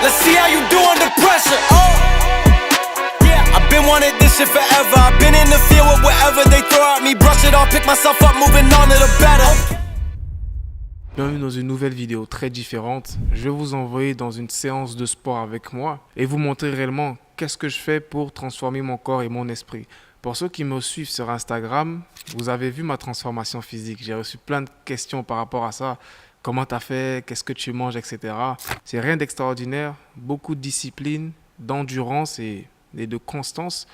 Let's see how you do under pressure. Yeah, I've been wanting this shit forever. I've been in the field with whatever they throw at me. Brush it off, pick myself up, moving on to the better. Bienvenue dans une nouvelle vidéo très différente. Je vais vous envoyer dans une séance de sport avec moi et vous montrer réellement qu'est-ce que je fais pour transformer mon corps et mon esprit. Pour ceux qui me suivent sur Instagram, vous avez vu ma transformation physique. J'ai reçu plein de questions par rapport à ça. Comment tu as fait? Qu'est-ce que tu manges? Etc. C'est rien d'extraordinaire. Beaucoup de discipline, d'endurance et de constance.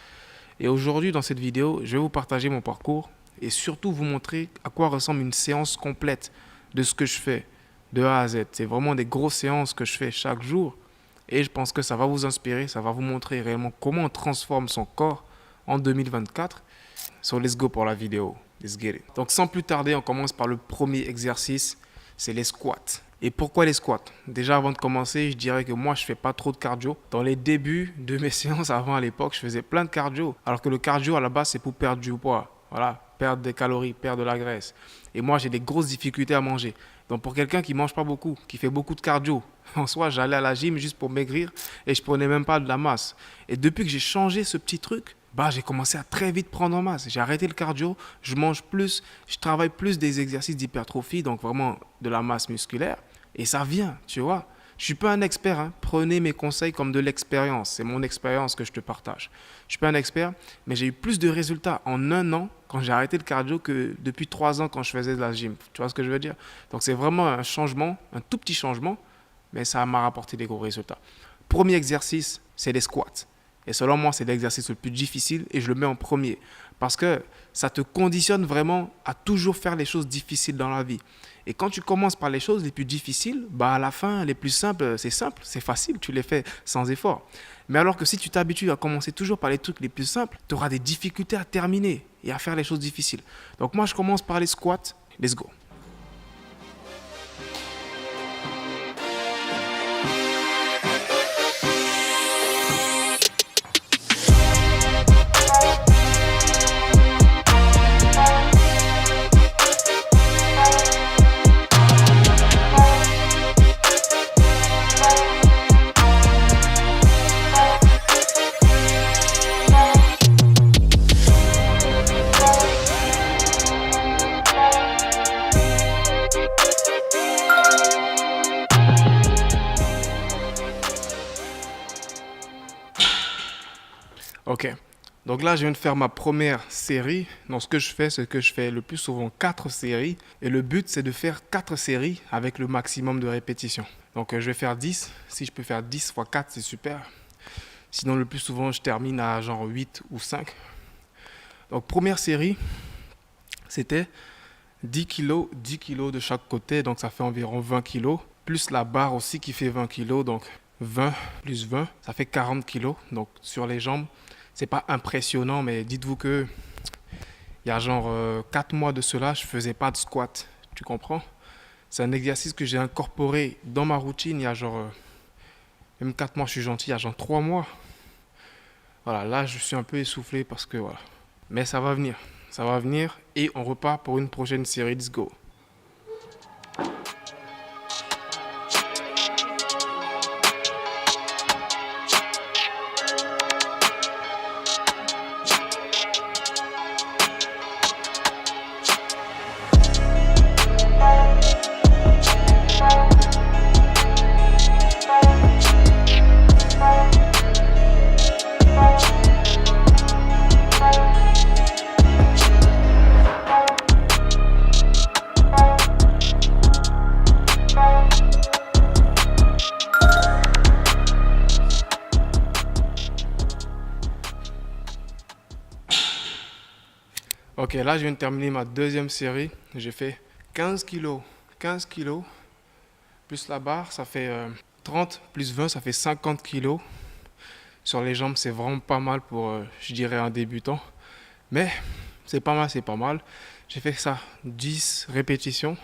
Et aujourd'hui, dans cette vidéo, je vais vous partager mon parcours et surtout vous montrer à quoi ressemble une séance complète de ce que je fais de A à Z. C'est vraiment des grosses séances que je fais chaque jour et je pense que ça va vous inspirer, ça va vous montrer réellement comment on transforme son corps en 2024. So let's go pour la vidéo. Let's get it. Donc sans plus tarder, on commence par le premier exercice, c'est les squats. Et pourquoi les squats? Déjà avant de commencer, je dirais que moi je fais pas trop de cardio. Dans les débuts de mes séances avant à l'époque, je faisais plein de cardio. Alors que le cardio à la base c'est pour perdre du poids. Voilà, perdre des calories, perdre de la graisse. Et moi, j'ai des grosses difficultés à manger. Donc, pour quelqu'un qui ne mange pas beaucoup, qui fait beaucoup de cardio, en soi, j'allais à la gym juste pour maigrir et je ne prenais même pas de la masse. Et depuis que j'ai changé ce petit truc, j'ai commencé à très vite prendre en masse. J'ai arrêté le cardio, je mange plus, je travaille plus des exercices d'hypertrophie, donc vraiment de la masse musculaire. Et ça vient, tu vois. Je ne suis pas un expert, hein. Prenez mes conseils comme de l'expérience. C'est mon expérience que je te partage. Je ne suis pas un expert, mais j'ai eu plus de résultats en un an quand j'ai arrêté le cardio que depuis 3 ans quand je faisais de la gym. Tu vois ce que je veux dire? Donc c'est vraiment un changement, un tout petit changement, mais ça m'a rapporté des gros résultats. Premier exercice, c'est les squats. Et selon moi, c'est l'exercice le plus difficile et je le mets en premier. Parce que ça te conditionne vraiment à toujours faire les choses difficiles dans la vie. Et quand tu commences par les choses les plus difficiles, à la fin, les plus simples, c'est facile, tu les fais sans effort. Mais alors que si tu t'habitues à commencer toujours par les trucs les plus simples, tu auras des difficultés à terminer et à faire les choses difficiles. Donc moi, je commence par les squats. Let's go. Ok, donc là je viens de faire ma première série. Donc ce que je fais, c'est que je fais le plus souvent 4 séries. Et le but c'est de faire 4 séries avec le maximum de répétitions. Donc je vais faire 10. Si je peux faire 10 x 4, c'est super. Sinon le plus souvent je termine à genre 8 ou 5. Donc première série, c'était 10 kg de chaque côté. Donc ça fait environ 20 kg. Plus la barre aussi qui fait 20 kg. Donc 20 plus 20, ça fait 40 kg. Donc sur les jambes. C'est pas impressionnant, mais dites-vous que il y a genre 4 mois de cela, je faisais pas de squat. Tu comprends? C'est un exercice que j'ai incorporé dans ma routine il y a genre, même 4 mois, je suis gentil, il y a genre 3 mois. Voilà, là, je suis un peu essoufflé parce que voilà. Mais ça va venir et on repart pour une prochaine série. Let's go. Ok, là je viens de terminer ma deuxième série. J'ai fait 15 kilos. 15 kilos plus la barre, ça fait 30 plus 20, ça fait 50 kilos. Sur les jambes, c'est vraiment pas mal pour, je dirais, un débutant. Mais c'est pas mal, c'est pas mal. J'ai fait ça 10 répétitions.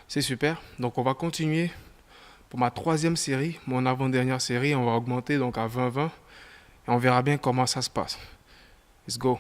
C'est super. Donc on va continuer pour ma troisième série, mon avant-dernière série. On va augmenter donc à 20-20. Et on verra bien comment ça se passe. Let's go.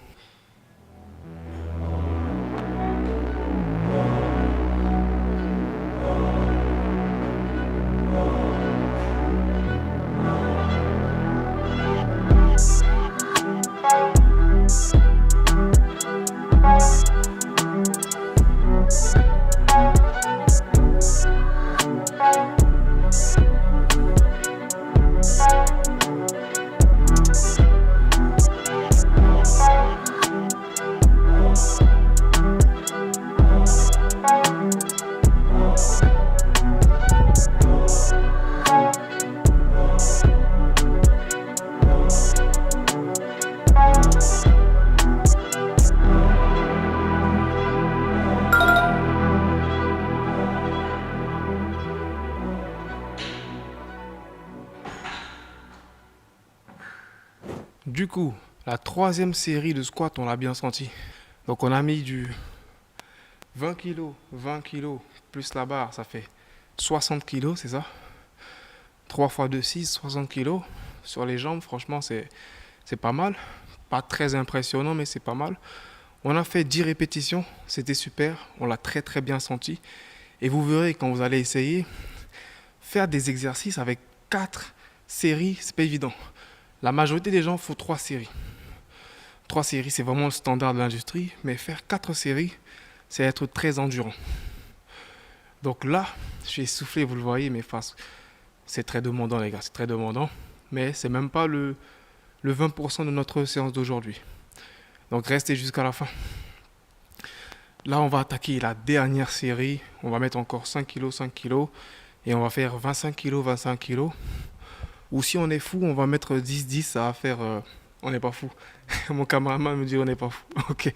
Du coup, la troisième série de squat, on l'a bien senti. Donc on a mis du 20 kg, plus la barre, ça fait 60 kg, c'est ça? 3 x 2, 6, 60 kg. Sur les jambes, franchement, c'est pas mal. Pas très impressionnant, mais c'est pas mal. On a fait 10 répétitions, c'était super. On l'a très très bien senti. Et vous verrez, quand vous allez essayer, faire des exercices avec 4 séries, c'est pas évident. La majorité des gens font 3 séries. 3 séries, c'est vraiment le standard de l'industrie. Mais faire 4 séries, c'est être très endurant. Donc là, je suis essoufflé, vous le voyez, mes faces. C'est très demandant, les gars, c'est très demandant. Mais c'est même pas le 20% de notre séance d'aujourd'hui. Donc restez jusqu'à la fin. Là, on va attaquer la dernière série. On va mettre encore 5 kg, 5 kg. Et on va faire 25 kg, 25 kg. Ou si on est fou, on va mettre 10, 10. Ça va faire... on n'est pas fou. Mon cameraman me dit on n'est pas fou. Ok,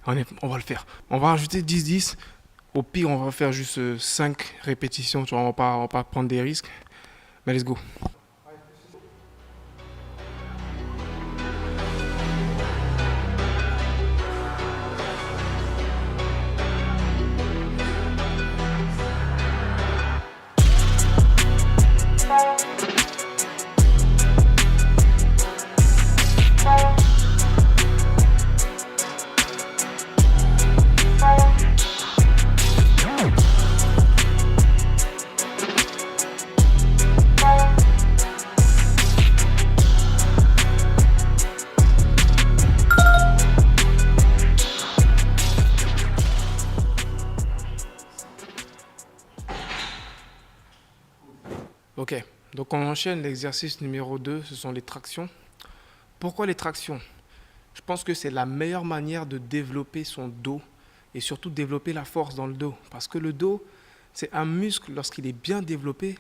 on va le faire. On va rajouter 10, 10. Au pire, on va faire juste 5 répétitions. Tu vois, on va pas prendre des risques. Mais let's go. Ok, donc on enchaîne l'exercice numéro 2, ce sont les tractions. Pourquoi les tractions? Je pense que c'est la meilleure manière de développer son dos et surtout développer la force dans le dos. Parce que le dos, c'est un muscle, lorsqu'il est bien développé,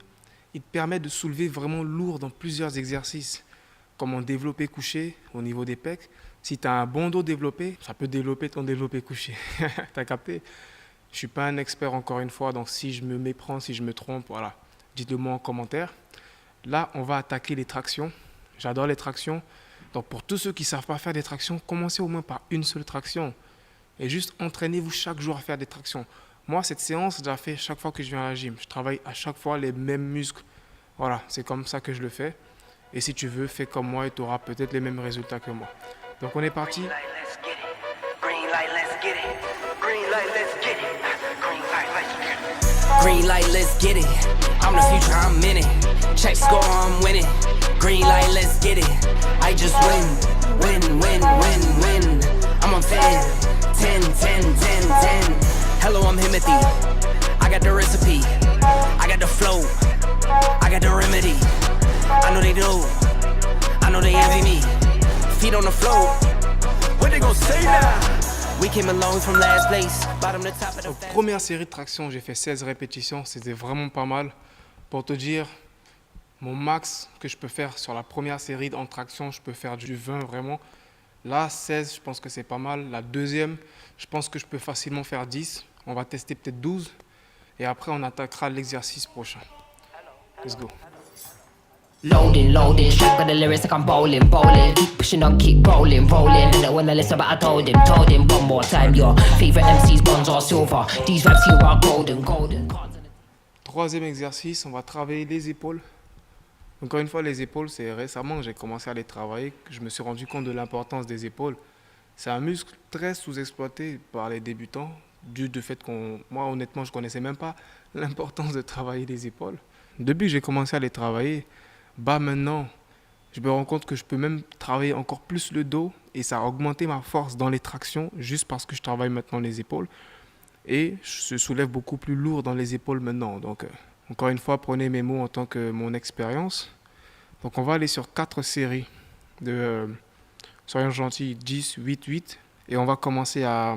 il te permet de soulever vraiment lourd dans plusieurs exercices. Comme en développé couché au niveau des pecs. Si tu as un bon dos développé, ça peut développer ton développé couché. T'as capté? Je ne suis pas un expert encore une fois, donc si je me méprends, si je me trompe, voilà. Dites-le moi en commentaire. Là, on va attaquer les tractions. J'adore les tractions. Donc, pour tous ceux qui ne savent pas faire des tractions, commencez au moins par une seule traction. Et juste entraînez-vous chaque jour à faire des tractions. Moi, cette séance, je la fais chaque fois que je viens à la gym. Je travaille à chaque fois les mêmes muscles. Voilà, c'est comme ça que je le fais. Et si tu veux, fais comme moi et tu auras peut-être les mêmes résultats que moi. Donc, on est parti. Green light, let's get it. I'm the future, I'm in it. Check score, I'm winning. Green light, let's get it. I just win. I'm on 10. Hello, I'm Himothy. I got the recipe. I got the flow. I got the remedy. I know they do. I know they envy me. Feet on the floor. What they gonna say now? We came along from last place. Bottom to top of the Donc, première série de tractions, j'ai fait 16 répétitions, c'était vraiment pas mal. Pour te dire, mon max que je peux faire sur la première série en traction, je peux faire du 20 vraiment. Là, 16, je pense que c'est pas mal. La deuxième, je pense que je peux facilement faire 10. On va tester peut-être 12. Et après, on attaquera l'exercice prochain. Let's go. Loading, straight with the lyrics like I'm bowling. Keep pushing on, keep rolling. And when I listen, but I told him one more time. Your favorite MCs, bronze or silver. These raps here are golden. Troisième exercice, on va travailler les épaules. Encore une fois, les épaules, c'est récemment que j'ai commencé à les travailler, que je me suis rendu compte de l'importance des épaules. C'est un muscle très sous-exploité par les débutants, dû du fait moi honnêtement, je connaissais même pas l'importance de travailler les épaules. Depuis que j'ai commencé à les travailler, maintenant, je me rends compte que je peux même travailler encore plus le dos et ça a augmenté ma force dans les tractions juste parce que je travaille maintenant les épaules. Et je soulève beaucoup plus lourd dans les épaules maintenant. Donc, encore une fois, prenez mes mots en tant que mon expérience. Donc, on va aller sur 4 séries de, soyons gentils, 10, 8, 8. Et on va commencer à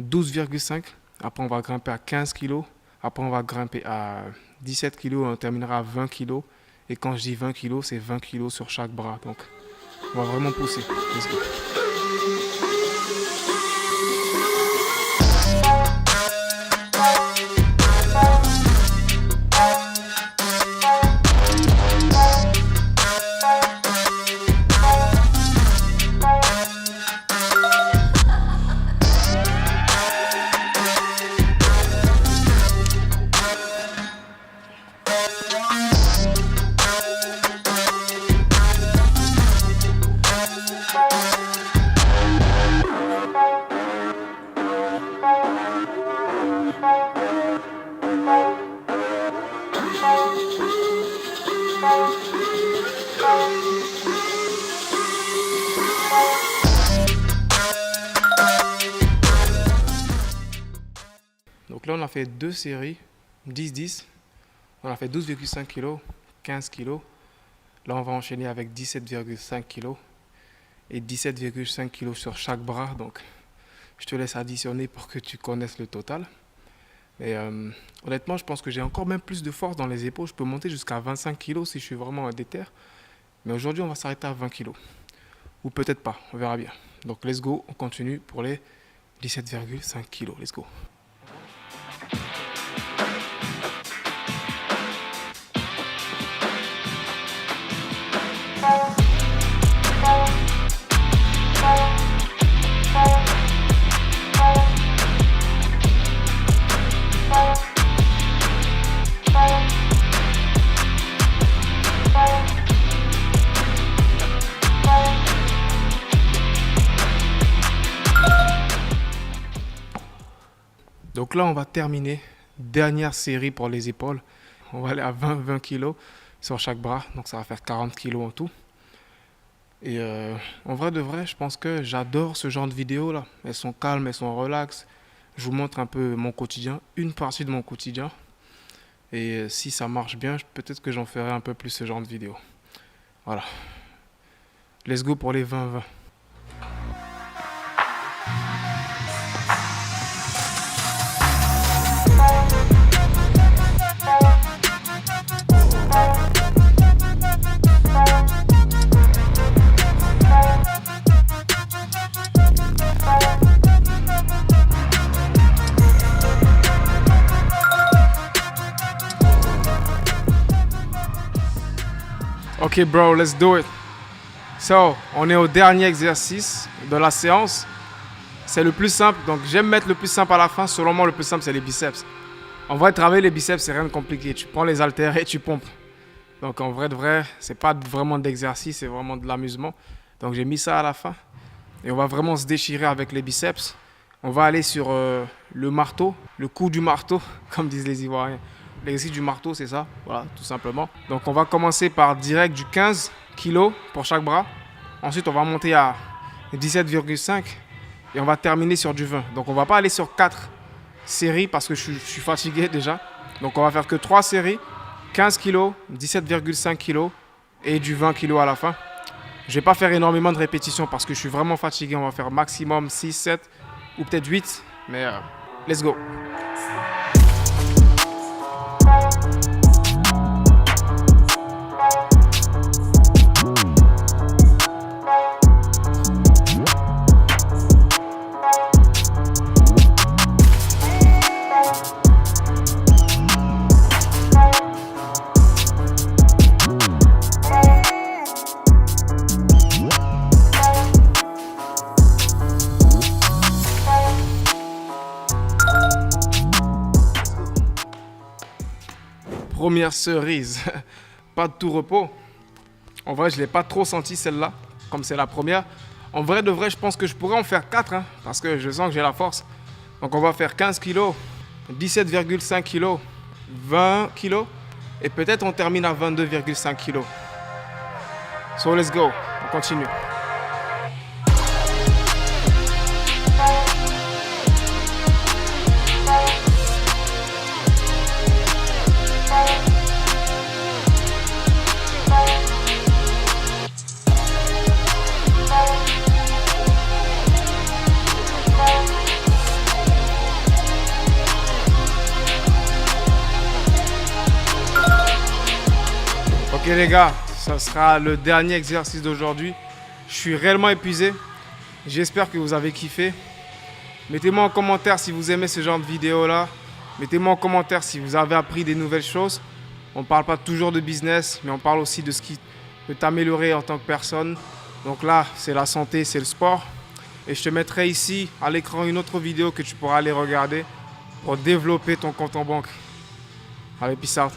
12,5. Après, on va grimper à 15 kg. Après, on va grimper à 17 kg. On terminera à 20 kg. Et quand je dis 20 kg, c'est 20 kg sur chaque bras. Donc, on va vraiment pousser. Let's go. Donc là, on a fait 2 séries, 10-10. On a fait 12,5 kg, 15 kg. Là, on va enchaîner avec 17,5 kg et 17,5 kg sur chaque bras. Donc, je te laisse additionner pour que tu connaisses le total. Mais honnêtement, je pense que j'ai encore même plus de force dans les épaules. Je peux monter jusqu'à 25 kg si je suis vraiment déter. Mais aujourd'hui, on va s'arrêter à 20 kg. Ou peut-être pas, on verra bien. Donc, let's go, on continue pour les 17,5 kg. Let's go. Donc là, on va terminer. Dernière série pour les épaules. On va aller à 20 kg sur chaque bras. Donc ça va faire 40 kg en tout. Et en vrai de vrai, je pense que j'adore ce genre de vidéos là. Elles sont calmes, elles sont relax. Je vous montre un peu mon quotidien, une partie de mon quotidien. Et si ça marche bien, peut-être que j'en ferai un peu plus ce genre de vidéos. Voilà. Let's go pour les 20-20. Ok bro, let's do it. So, on est au dernier exercice de la séance. C'est le plus simple, donc j'aime mettre le plus simple à la fin. Selon moi, le plus simple, c'est les biceps. En vrai, travailler les biceps, c'est rien de compliqué. Tu prends les haltères et tu pompes. Donc en vrai de vrai, c'est pas vraiment d'exercice, c'est vraiment de l'amusement. Donc j'ai mis ça à la fin. Et on va vraiment se déchirer avec les biceps. On va aller sur le marteau, le coup du marteau, comme disent les Ivoiriens. L'exercice du marteau, c'est ça, voilà, tout simplement. Donc on va commencer par direct du 15 kg pour chaque bras. Ensuite, on va monter à 17,5 et on va terminer sur du 20. Donc on va pas aller sur 4 séries parce que je suis fatigué déjà. Donc on va faire que 3 séries, 15 kg, 17,5 kg et du 20 kg à la fin. Je vais pas faire énormément de répétitions parce que je suis vraiment fatigué. On va faire maximum 6, 7 ou peut-être 8. Mais let's go. Première cerise, pas de tout repos. En vrai, je ne l'ai pas trop senti celle-là, comme c'est la première. En vrai de vrai, je pense que je pourrais en faire 4, hein, parce que je sens que j'ai la force. Donc on va faire 15 kg, 17,5 kg, 20 kg, et peut-être on termine à 22,5 kg. So let's go, on continue. Ok les gars, ça sera le dernier exercice d'aujourd'hui. Je suis réellement épuisé. J'espère que vous avez kiffé. Mettez-moi en commentaire si vous aimez ce genre de vidéo là. Mettez-moi en commentaire si vous avez appris des nouvelles choses. On ne parle pas toujours de business, mais on parle aussi de ce qui peut t'améliorer en tant que personne. Donc là, c'est la santé, c'est le sport. Et je te mettrai ici à l'écran une autre vidéo que tu pourras aller regarder pour développer ton compte en banque. Allez, peace out.